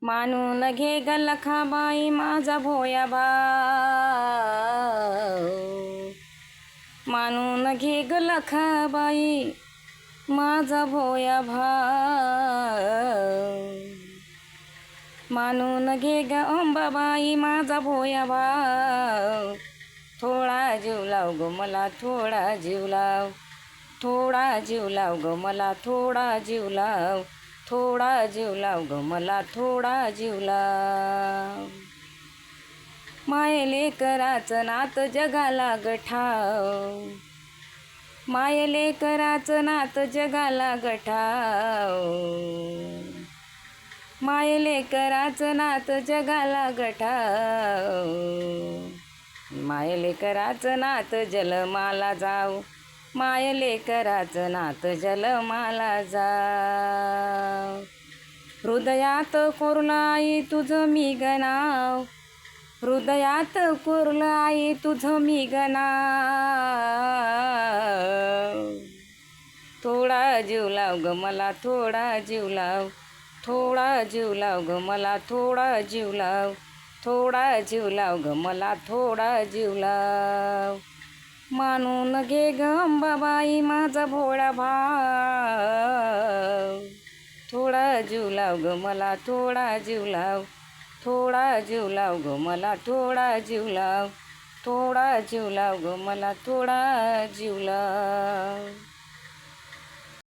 मानून घे ग लखाबाई माझा भोया भाऊ, मानून घे ग लखाबाई माझा भोया भाऊ, मानून घे ग अंबाबाई माझा भोया भाऊ. थोडा जीव लाव ग मला थोडा जीव लाव, थोडा जीव लाव ग मला थोडा जीव लाव, थोडा जीव लाव ग मला थोडा जीव लाव. मायले कराचं नात जगाला गठाव, मायले कराचं नात जगाला गठाव, मायले कराचं नात जगाला गठाव. मायले कराचं नात जलमाला जाऊ, मायले कराचं नात जलमाला जाऊ. हृदयात कोरलं आई तुझं मी गनाव, हृदयात कोरलं आई तुझं मी गनाव. थोडा जीव लाव ग मला थोडा जीव लाव, थोडा जीव लाव ग मला थोडा जीव लाव, थोडा जीव लाव ग मला थोडा जीव लाव. मानून घे ग अंबाबाई माझा भोळा भाव, थोडा जीव लाव ग मला थोडा जीव लाव, थोडा जीव लाव ग मला थोडा जीव लाव, थोडा जीव लाव ग मला थोडा जीव लाव.